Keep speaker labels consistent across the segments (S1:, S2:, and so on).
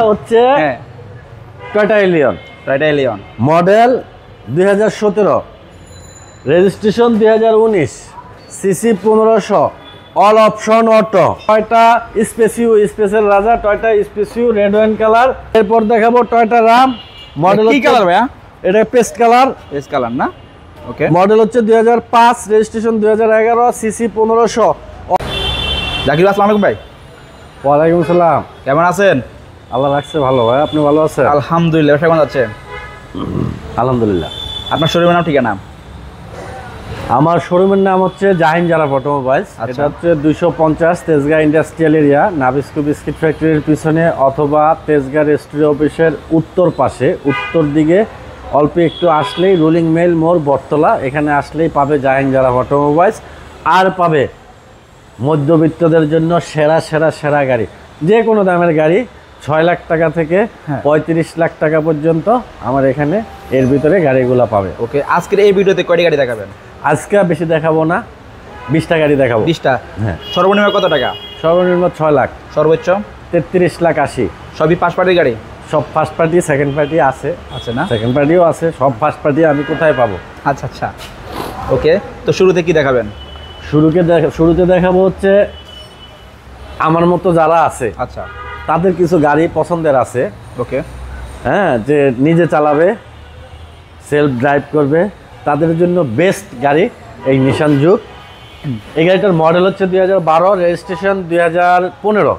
S1: এটা হচ্ছে Toyota Allion.
S2: Toyota Allion
S1: model 2017, registration 2019, CC 1500, all option auto. Toyota Spacio, special রাজা Toyota Spacio, red wine colour. এরপর দেখাবো Toyota রাম। Model
S2: কি কালার ভাইয়া?
S1: এটা পেস্ট কালার।
S2: পেস্ট কালার না? ওকে।
S1: মডেল হচ্ছে 2005, রেজিস্ট্রেশন 2011, সিসি 1500।
S2: জাকির ভাই, আসসালামু আলাইকুম ভাই।
S1: ওয়ালাইকুম আসসালাম।
S2: কেমন আছেন?
S1: আল্লাহ রাখছে ভালো। ভাই আপনি ভালো আছেন?
S2: আলহামদুলিল্লাহ। কেমন যাচ্ছে?
S1: আলহামদুলিল্লাহ।
S2: আপনার শোরুমের নাম, ঠিকানা?
S1: আমার শোরুমের নাম হচ্ছে জাহিন জারা অটোমোবাইলস। এটা হচ্ছে 250 Tejgaon industrial area, Nabisco biscuit ফ্যাক্টরির পিছনে, অথবা তেজগাঁ রেজিস্ট্রি অফিসের উত্তর পাশে, উত্তর দিকে অল্প একটু আসলেই রুলিং মেল মোড়, বটতলা। এখানে আসলেই পাবে জাহিন জারা অটোমোবাইলস। আর পাবে মধ্যবিত্তদের জন্য সেরা সেরা সেরা গাড়ি, যে কোনো দামের গাড়ি, 6 লাখ টাকা থেকে 35 লাখ টাকা পর্যন্ত আমার এখানে এর ভিতরে গাড়িগুলো পাবে।
S2: ওকে, আজকের এই ভিডিওতে কয়টি গাড়ি দেখাবেন?
S1: আজকে বেশি দেখাবো না, 20টা গাড়ি দেখাবো।
S2: 20টা?
S1: হ্যাঁ।
S2: সর্বনিম্ন কত টাকা?
S1: সর্বনিম্ন 6 লাখ,
S2: সর্বোচ্চ
S1: 33 লাখ 80।
S2: সবই ফার্স্ট পার্টির গাড়ি?
S1: সব ফার্স্ট পার্টি, সেকেন্ড পার্টি আছে।
S2: আছে না?
S1: সেকেন্ড পার্টিও আছে। সব ফার্স্ট পার্টি আমি কোথায় পাবো?
S2: আচ্ছা আচ্ছা, ওকে। তো শুরুতে কি দেখাবেন?
S1: শুরুতে দেখাবো হচ্ছে আমার মতো যারা আছে,
S2: আচ্ছা,
S1: তাদের কিছু গাড়ি পছন্দের আছে।
S2: ওকে।
S1: হ্যাঁ, যে নিজে চালাবে, সেলফ ড্রাইভ করবে, তাদের জন্য বেস্ট গাড়ি এই নিশান জুক। এই গাড়িটার মডেল হচ্ছে 2012, রেজিস্ট্রেশন 2015,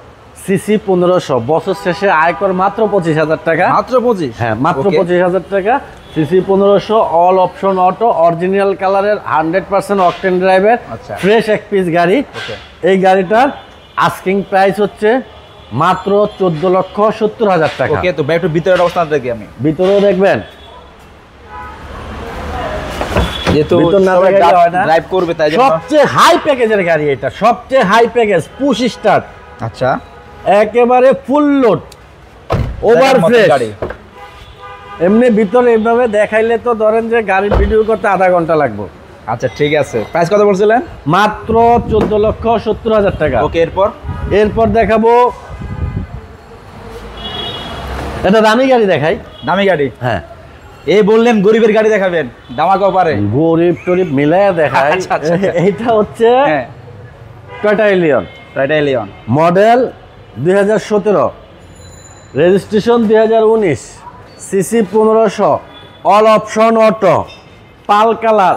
S1: সিসি 1500। বছর শেষে আয়কর মাত্র 25,000 টাকা।
S2: মাত্র 25?
S1: হ্যাঁ, মাত্র 25,000 টাকা। CC 1500, all option auto, original কালারের, 100% অকটেন ড্রাইভের, ফ্রেশ এক পিস গাড়ি। এই গাড়িটার আস্কিং প্রাইস হচ্ছে মাত্র 14,70,000 টাকা।
S2: ওকে, তো একটু ভিতরের অবস্থা দেখি আমি।
S1: ভিতরেও দেখবেন,
S2: যেহেতু ড্রাইভ করবে তাই
S1: সবচেয়ে হাই প্যাকেজের গাড়ি এটা, সবচেয়ে হাই প্যাকেজ, পুশ স্টার্ট।
S2: আচ্ছা,
S1: একেবারে ফুল লোড, ওভার ফ্রেশ গাড়ি। এমনি ভিতরে এইভাবে দেখাইলে তো ধরেন যে গাড়ির ভিডিও করতে আধা ঘন্টা লাগবে।
S2: আচ্ছা ঠিক আছে। প্রাইস কত বলছিলেন?
S1: মাত্র 14,70,000 টাকা।
S2: ওকে, এরপর
S1: দেখাবো এটা দামি গাড়ি। দেখাই
S2: দামি গাড়ি?
S1: হ্যাঁ।
S2: এই বললেন গরিবের গাড়ি দেখাবেন, দামাকাও পারে।
S1: গরিব টরিব মিলাইয়া দেখাই। এইটা হচ্ছে Toyota Allion.
S2: Toyota Allion
S1: model 2017, registration 2019, CC 1500, all option auto, pearl colour,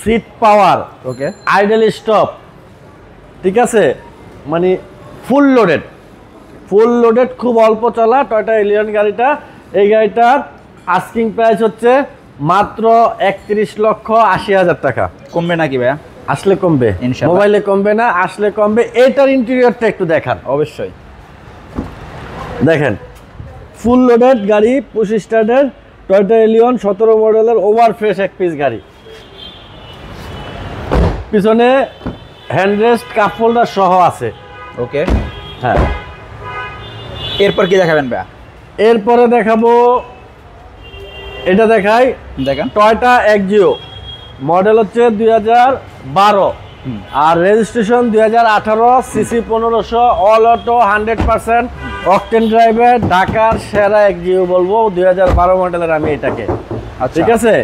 S1: seat power,
S2: okay,
S1: idle stop. ঠিক আছে, মানে ফুল লোডেড, খুব অল্প চলা টয়োটা এলিয়ন গাড়িটা। এই গাড়িটার আস্কিং প্রাইস হচ্ছে মাত্র 31,80,000 টাকা।
S2: কমবে নাকি ভাইয়া?
S1: আসলে কমবে, মোবাইলে কমবে না, আসলে কমবে। এটার ইন্টেরিয়রটা একটু দেখান।
S2: অবশ্যই
S1: দেখেন, ফুল লোডেড গাড়ি, পুশ স্টার্টের টয়োটা এলিয়ন 17 মডেলের, ওভার ফ্রেশ এক পিস গাড়ি। পিছনে হ্যান্ডরেস্ট, কাপ হোল্ডার সহ আছে।
S2: ওকে,
S1: হ্যাঁ।
S2: এরপর কি দেখাবেন ভাইয়া?
S1: এরপরে দেখাবো, এটা দেখাই, দেখেন টয়োটা এক্সিও। মডেল হচ্ছে 2012, আর registration 2018, CC 1500, all auto, 100% octane ড্রাইভের, ঢাকার সেরা এক্সিও বলবো 2012 মডেলের। আমি এটাকে, ঠিক আছে,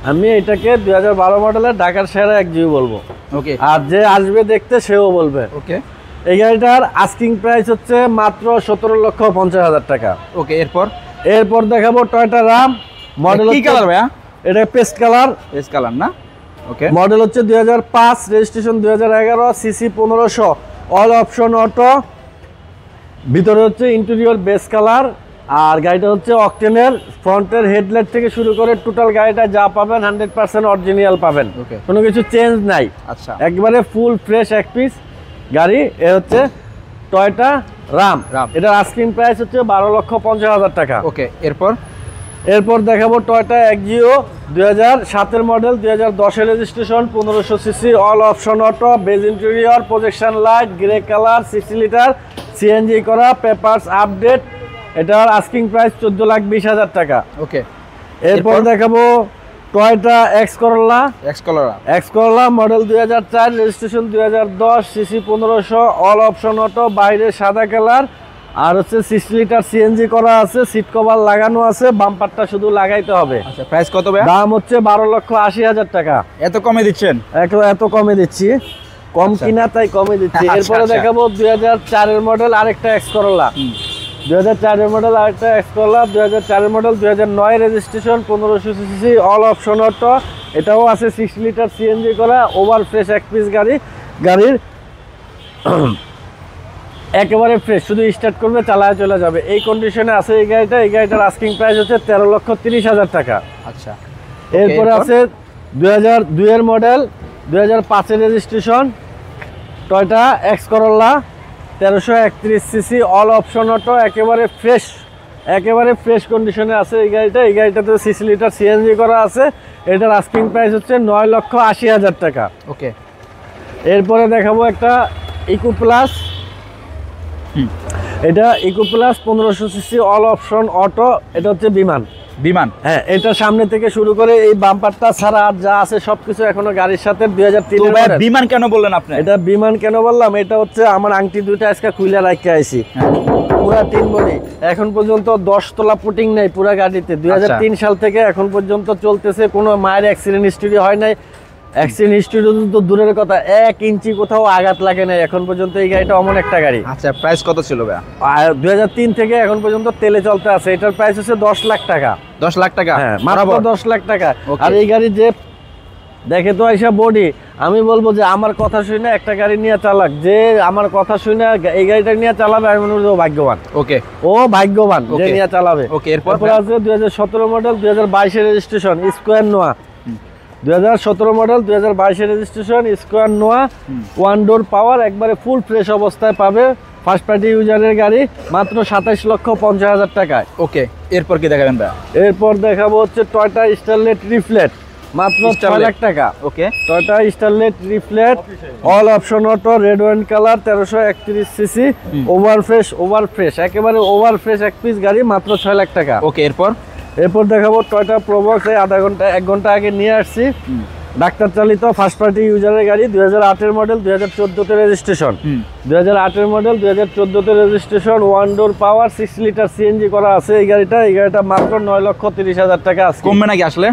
S1: আমি এটাকে 2012 মডেলের ঢাকার সেরা এক্সিও বলবো।
S2: ওকে,
S1: আর যে আসবে দেখতে সেও বলবে।
S2: ওকে,
S1: এই গাড়িটার আস্কিং প্রাইস হচ্ছে মাত্র 17,50,000 টাকা।
S2: ওকে, এরপর
S1: দেখাবো টয়োটা রাম। মডেল
S2: কি কালার ভাইয়া?
S1: এটা পেস্ট কালার।
S2: পেস্ট কালার না? ওকে।
S1: মডেল হচ্ছে 2005, registration 2011, CC 1500, all option auto. ভিতরে হচ্ছে ইন্টেরিয়র বেস কালার। আর গাড়িটা হচ্ছে অকটেনের। ফ্রন্টের হেডলাইট থেকে শুরু করে টোটাল গাড়িটা যা পাবেন 100% অরিজিনাল পাবেন, কোনো কিছু চেঞ্জ নাই।
S2: আচ্ছা,
S1: একবারে ফুল ফ্রেশ এক পিস গাড়ি। এ হচ্ছে টয়োটা রাম। এটার আস্কিং প্রাইস হচ্ছে 12,50,000 টাকা।
S2: ওকে,
S1: এরপর দেখাবো Toyota Axio 2007 model, 2010 registration, 1500 CC, all option auto, beige interior, projection light, grey colour, 60 litre, CNG করা, পেপারস আপডেট। এটার আস্কিং প্রাইস 14,20,000 টাকা।
S2: ওকে,
S1: এরপর দেখাবো Toyota X Corolla model 2004, registration 2010, CC 1500, all option auto, বাইরে সাদা কালার, আর হচ্ছে 60 লিটার সিএনজি করা আছে, সিট কভার লাগানো আছে, বাম্পারটা শুধু লাগাইতে হবে।
S2: আচ্ছা প্রাইস কত ভাইয়া?
S1: দাম হচ্ছে 12,80,000 টাকা।
S2: এত কমে দিচ্ছেন?
S1: এত কমে দিচ্ছি, কম
S2: আচ্ছা।
S1: কিনা তাই কমে দিচ্ছি।
S2: আচ্ছা,
S1: এরপরে
S2: আচ্ছা।
S1: দেখাবো 2004 এর মডেল আরেকটা এক্স করোলা। 2004 এর মডেল আরেকটা এক্স করোলা, 2004 এর model, 2009 registration, 1500 CC, all option auto. এটাও আছে 60 লিটার সিএনজি করা, ওভার ফ্রেশ এক পিস গাড়ির একেবারে ফ্রেশ, শুধু স্টার্ট করবে চালায় চলে যাবে এই কন্ডিশনে আছে এই গাড়িটা। এই গাড়িটার আস্কিং প্রাইস হচ্ছে 13,30,000 টাকা।
S2: আচ্ছা
S1: এরপরে আছে 2002 এর মডেল, 2005 এর registration, Toyota X Corolla, 1331 CC, all option auto, একেবারে ফ্রেশ কন্ডিশনে আছে এই গাড়িটা। এই গাড়িটাতে 60 লিটার সিএনজি করা আছে। এটার আস্কিং প্রাইস হচ্ছে 9,80,000 টাকা।
S2: ওকে।
S1: এরপরে দেখাবো একটা ইকো প্লাস। এটা eco plus 1500 CC, all option auto. এটা হচ্ছে বিমান। হ্যাঁ, এটা সামনে থেকে শুরু করে এই বাম্পারটা ছাড়া আর যা আছে সবকিছু এখনো গাড়ির সাথে 2003
S2: তো
S1: এর
S2: ভাই
S1: মডেল।
S2: বিমান কেন বললেন আপনি?
S1: এটা বিমান কেন বললাম, এটা হচ্ছে আমার আংটি দুইটা আজকে খুলে রাখতে আইছি। পুরা 3 বডি, এখন পর্যন্ত 10 তলা পুটিং নাই পুরা গাড়িতে। 2003 সাল থেকে এখন পর্যন্ত চলতেছে, কোনো মায়ের অ্যাক্সিডেন্ট হিস্টরি হয় নাই। অ্যাক্সিডেন্ট হিস্টরি তো দূরের কথা, 1 ইঞ্চি কোথাও আঘাত লাগে নাই এখন পর্যন্ত। এই গাড়িটা অমন একটা গাড়ি।
S2: আচ্ছা প্রাইস কত ছিল ভাইয়া?
S1: আর 2003 থেকে এখন পর্যন্ত তেলে চলতে আছে। এটার প্রাইস হচ্ছে 10 লাখ টাকা।
S2: 10 লাখ টাকা?
S1: হ্যাঁ, মাত্র 10 লাখ টাকা।
S2: Okay.
S1: আর এই গাড়ি যে দেখে তো আইসা বডি, আমি বলবো যে আমার কথা শুনে একটা গাড়ি নিয়ে চালাক, যে আমার কথা শুনে এই গাড়িটা নিয়ে চালাবে, আমি মনে করি ও ভাগ্যবান।
S2: ওকে।
S1: ও ভাগ্যবান যে
S2: Okay.
S1: নিয়ে চালাবে।
S2: ওকে। এরপর
S1: আছে 2017 মডেল, 2022 এর রেজিস্ট্রেশন, স্কোয়ার নোয়া। 2017 মডেল, 2022 এর রেজিস্ট্রেশন, স্কোয়ার নোয়া, 1 ডোর পাওয়ার, একবারে ফুল ফ্রেশ অবস্থায় পাবে। ফার্স্ট পার্টি ইউজারের গাড়ি, মাত্র 27,50,000 টাকায়।
S2: ওকে। এরপর কি দেখাবেন ভাইয়া?
S1: এরপর দেখাবো হচ্ছে টয়োটা স্টারলেট রিফ্লেট, মাত্র 6 লাখ টাকা।
S2: Okay.
S1: Toyota Starlet Reflet, all option auto, red wine colour, 1331 CC, over fresh একেবারে ওভার ফ্রেশ এক পিস গাড়ি, মাত্র 6 লাখ টাকা।
S2: ওকে।
S1: এরপর দেখাবো টয়োটা প্রোবক্স, এই এক ঘন্টা আগে নিয়ে আসছি, ডাক্তার চালিত ফার্স্ট পার্টি ইউজারের গাড়ি। 2008 এর মডেল, 2014 তে রেজিস্ট্রেশন, 2008 এর মডেল, 2014 তে রেজিস্ট্রেশন, 1 ডোর পাওয়ার, 6 লিটার সিএনজি করা আছে এই গাড়িটা মাত্র 9,30,000 টাকা।
S2: কমবে নাকি আসলে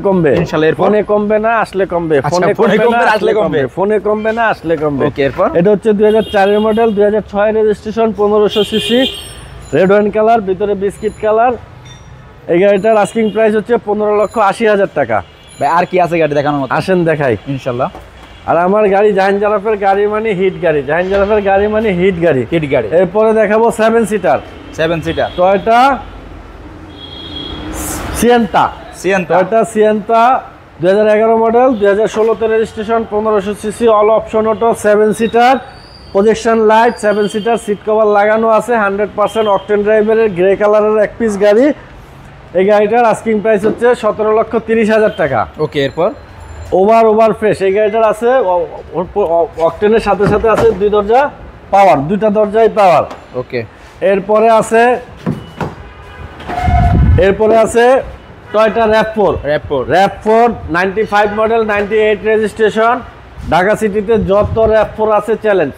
S1: কমবে
S2: ইনশাআল্লাহ। এরপর
S1: ফোনে কমবে না, আসলে কমবে। ফোনে কমবে না, আসলে কমবে।
S2: ওকে। এরপর
S1: এটা হচ্ছে 2004 এর model, 2006 registration, 1500 CC, red wine colour, ভিতরে বিস্কিট কালার। এই গাড়িটার আস্কিং প্রাইস হচ্ছে 15,80,000 টাকা।
S2: ভাই আর কি আছে গাড়ি দেখানোর মতো?
S1: আসেন দেখাই
S2: ইনশাআল্লাহ।
S1: আর আমার গাড়ি জাহিন জারাফের গাড়ি মানে হিট গাড়ি, জাহিন জারাফের গাড়ি মানে হিট গাড়ি। এরপরে দেখাবো 7 seater Toyota Sienta. Toyota Sienta 2011 model, 2016 তে registration, 1500 CC, all option auto, 7 seater, projection light, 7 seater, seat cover লাগানো আছে, 100% অকটেন ড্রাইভারের গ্রে কালারের এক পিস গাড়ি। এই গাড়িটার আস্কিং প্রাইস হচ্ছে 17,30,000 টাকা।
S2: ওকে। এরপর
S1: ওভার ফ্রেশ এই গাড়িটার আছে, অকটেনের সাথে সাথে আছে 2 দরজা পাওয়ার, 2টা দরজায় পাওয়ার।
S2: ওকে।
S1: এরপরে আছে Toyota RAV4 95 model, 98 registration, Dhaka সিটিতে যত RAV4 আছে চ্যালেঞ্জ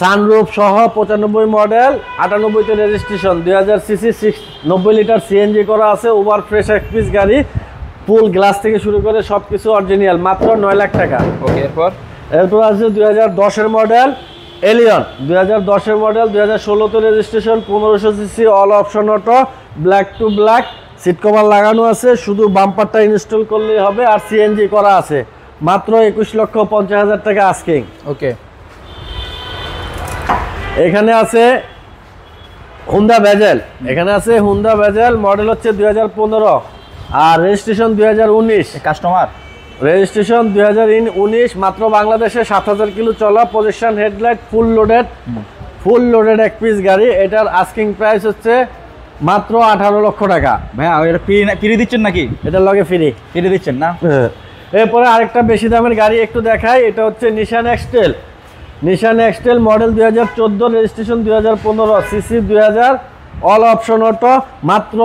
S1: সানরুফ সহ, 95 মডেল, 98 তে রেজিস্ট্রেশন, 2000 সিসি, 90 লিটার সিএনজি করা আছে, ওভার ফ্রেশ এক পিস গাড়ি, ফুল গ্লাস থেকে শুরু করে সবকিছু অরিজিনাল, মাত্র 9 লাখ টাকা।
S2: ওকে।
S1: এরপর আছে 2010 এর মডেল এলিয়ন, 2010 এর মডেল, 2016 তে registration, 1500 CC, all option auto, black to black, seat cover লাগানো আছে, শুধু বাম্পারটা ইনস্টল করলেই হবে, আর সিএনজি করা আছে, মাত্র 21,50,000 টাকা আস্কিং।
S2: ওকে।
S1: এখানে আছে হুন্ডা ভেজেল, মডেল হচ্ছে 2015 আর রেজিস্ট্রেশন 2019,
S2: কাস্টমার
S1: রেজিস্ট্রেশন 2019, মাত্র বাংলাদেশে 7,000 কিলো চলা, পজিশন হেডলাইট, ফুল লোডেড এক পিস গাড়ি। এটার আস্কিং প্রাইস হচ্ছে মাত্র 18 লক্ষ টাকা।
S2: ভাইয়া এটা ফ্রি দিচ্ছেন নাকি?
S1: এটার লগে ফ্রি
S2: দিচ্ছেন না?
S1: এরপরে আরেকটা বেশি দামের গাড়ি একটু দেখাই, এটা হচ্ছে Nissan X-Trail, model 2014, registration 2015, CC 2000, all option auto, মাত্র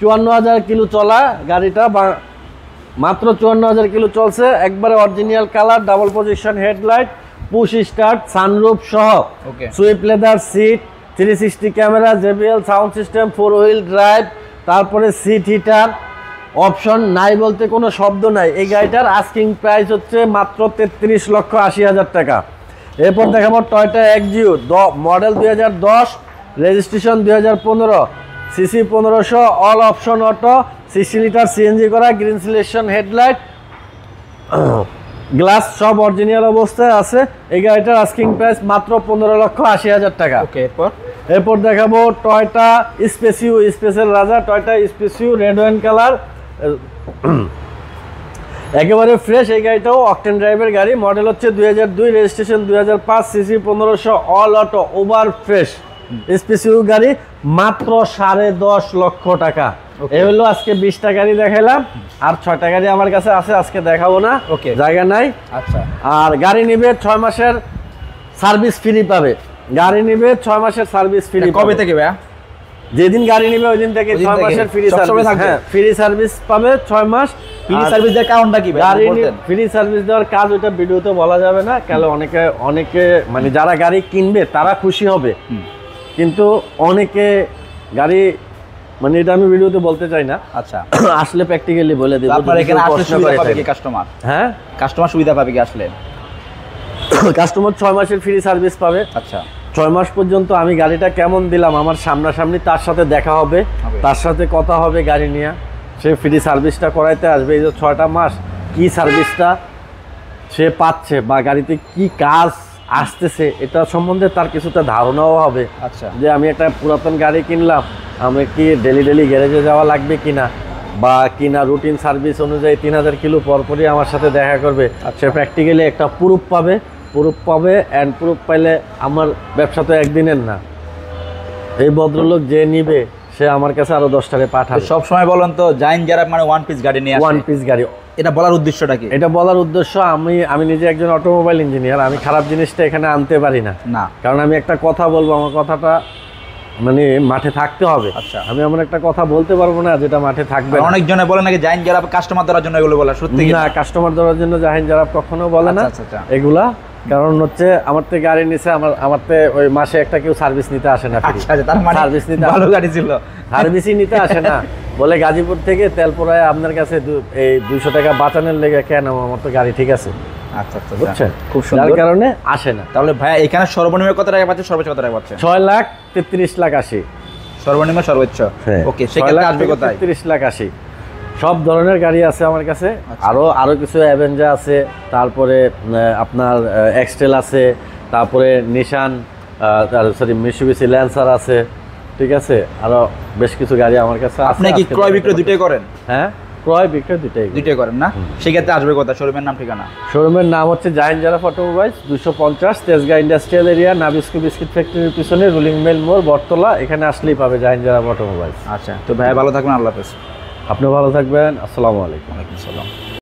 S1: 54,000 কিলো চলা গাড়িটা, মাত্র 54,000 কিলো চলছে, একবারে original colour, double position headlight, push start, sunroof সহ,
S2: okay.
S1: Swift leather seat, 360 camera, JBL sound system, 4 wheel drive, তারপরে সিট হিটার, অপশন নাই বলতে কোনো শব্দ নাই। এই গাড়িটার আস্কিং প্রাইস হচ্ছে মাত্র 33,80,000 টাকা। এরপর দেখাবো Toyota Axio model 2010, registration 2015, CC 1500, all option auto, 60 litre CNG করা, গ্রিন সিলেকশন হেডলাইট, গ্লাস সব অরিজিনাল অবস্থায় আছে। এই গাড়িটার আস্কিং প্রাইস মাত্র 15,80,000 টাকা।
S2: ওকে,
S1: এরপর দেখাবো টয়োটা স্পেসিও, স্পেশাল রাজা, Toyota Spacio red wine colour, একেবারে ফ্রেশ। এই গাড়িটাও অকটেন ড্রাইভের গাড়ি, মডেল হচ্ছে 2002, registration 2005, CC 1500, all auto, over fresh Spacio গাড়ি, মাত্র 10.5 লক্ষ টাকা। এই হলো আজকে 20টা গাড়ি দেখাইলাম, আর 6টা গাড়ি আমার কাছে আছে, আজকে দেখাবো না,
S2: ওকে,
S1: জায়গা নাই।
S2: আচ্ছা,
S1: আর গাড়ি নিবে 6 মাসের সার্ভিস ফ্রি পাবে। গাড়ি নিবে 6 মাসের সার্ভিস ফ্রি।
S2: কবে থেকে ভাইয়া?
S1: যেদিন গাড়ি নিবে ওই দিন থেকে 6 মাসের ফ্রি সার্ভিস। হ্যাঁ, ফ্রি সার্ভিস পাবে 6 মাস।
S2: ফ্রি সার্ভিস দেওয়ার কারণটা কি ভাই?
S1: গাড়ি ফ্রি সার্ভিস দেওয়ার কাজ ওটা ভিডিওতে বলা যাবে না, কারণ অনেকে মানে যারা গাড়ি কিনবে তারা খুশি হবে, কিন্তু অনেকে গাড়ি মানে এটা আমি ভিডিওতে বলতে চাই না।
S2: আচ্ছা,
S1: আসলে প্র্যাকটিক্যালি বলে দেব।
S2: আপনার এখানে আসলে সুবিধা পাবে কি কাস্টমার?
S1: হ্যাঁ,
S2: কাস্টমার সুবিধা পাবে কি আসলে?
S1: কাস্টমার 6 মাসের ফ্রি সার্ভিস পাবে।
S2: আচ্ছা,
S1: 6 মাস পর্যন্ত আমি গাড়িটা কেমন দিলাম আমার সামনাসামনি তার সাথে দেখা হবে, তার সাথে কথা হবে গাড়ি নিয়ে, সে ফ্রি সার্ভিসটা করাইতে আসবে। এই যে 6টা মাস কি সার্ভিসটা সে পাচ্ছে বা গাড়িতে কি কাজ আসতেছে এটা সম্বন্ধে তার কিছুটা ধারণাও হবে।
S2: আচ্ছা,
S1: যে আমি একটা পুরাতন গাড়ি কিনলাম, আমি কি ডেলি গ্যারেজে যাওয়া লাগবে কিনা, বা কিনা রুটিন সার্ভিস অনুযায়ী 3000 কিলো পরপরই আমার সাথে দেখা করবে। সে প্র্যাকটিক্যালি একটা প্রুফ পাবে, অ্যান্ড প্রুফ পাইলে আমার ব্যবসা তো একদিনের না। এই ভদ্রলোক যে নিবে সে আমার কাছে আরো 10টারে পাঠাবে।
S2: সব সময় বলেন তো জাইন যারা মানে ওয়ান পিস গাড়ি নিয়ে আসে,
S1: ওয়ান পিস গাড়ি,
S2: এটা বলার উদ্দেশ্যটা কি?
S1: এটা বলার উদ্দেশ্য আমি নিজে একজন অটোমোবাইল ইঞ্জিনিয়ার, আমি খারাপ জিনিসটা এখানে আনতে পারি না।
S2: না,
S1: কারণ আমি একটা কথা বলবো, আমার কথাটা মানে মাঠে থাকতে হবে।
S2: আচ্ছা,
S1: আমি এমন একটা কথা বলতে পারবো না যেটা মাঠে থাকবে না।
S2: অনেকজনে বলে নাকি জাইন যারা কাস্টমার ধরার জন্য এগুলো বলে, সত্যি কি
S1: না, কাস্টমার ধরার জন্য জাহিন যারা কখনো বলে না
S2: আচ্ছা, আচ্ছা,
S1: এগুলা। কারণ হচ্ছে আমার থেকে গাড়ি নিছে, আমার ওই মাসে একটা কেউ সার্ভিস নিতে আসে না।
S2: আচ্ছা, তার মানে
S1: সার্ভিস নিতে
S2: ভালো গাড়ি ছিল,
S1: সার্ভিসই নিতে আসে না, বলে গাজীপুর থেকে তেল পোড়ায় আপনার কাছে এই 200 টাকা বাঁচানোর লেগে কেন, আমার তো গাড়ি ঠিক আছে।
S2: আচ্ছা, আচ্ছা,
S1: বুঝছেন,
S2: খুব
S1: যার
S2: সুন্দর।
S1: কারণে আসে না।
S2: তাহলে ভাই এখানে সর্বনিম্ন কত টাকা পাচ্ছে, সর্বোচ্চ কত টাকা পাচ্ছে?
S1: 6,33,80,000।
S2: সর্বনিম্ন সর্বোচ্চ। ওকে, সেক্ষেত্রে আসবে কোথায়?
S1: 33,80,000। সব ধরনের গাড়ি আছে আমার কাছে।
S2: আচ্ছা।
S1: আরো কিছু অ্যাভেঞ্জার আছে, তারপরে আপনার এক্সটেল আছে, তারপরে নিশান সরি মিৎসুবিশি ল্যান্সার আছে, ঠিক আছে, আরো বেশ কিছু গাড়ি আমার কাছে আছে।
S2: আপনি কি ক্রয় বিক্রয় দুটোই করেন?
S1: হ্যাঁ, ক্রয় বিক্রয় দুটোই
S2: করেন না? সেক্ষেত্রে আসবে কোথায়? শোরুমের নাম ঠিকানা?
S1: শোরুমের নাম হচ্ছে Jahin Jaraf automobiles, 250 Tejgaon industrial area, Nabisco biscuit ফ্যাক্টরির পিছনে, রুলিং মেল মোড়, বটতলা। এখানে আসলেই পাবে জাহিন জারাফ অটোমোবাইলস।
S2: আচ্ছা, তো ভাই ভালো থাকবেন, আল্লাহ হাফেজ।
S1: আপনি ভালো থাকবেন, আসসালামু আলাইকুম।
S2: ওয়ালাইকুম আসসালাম।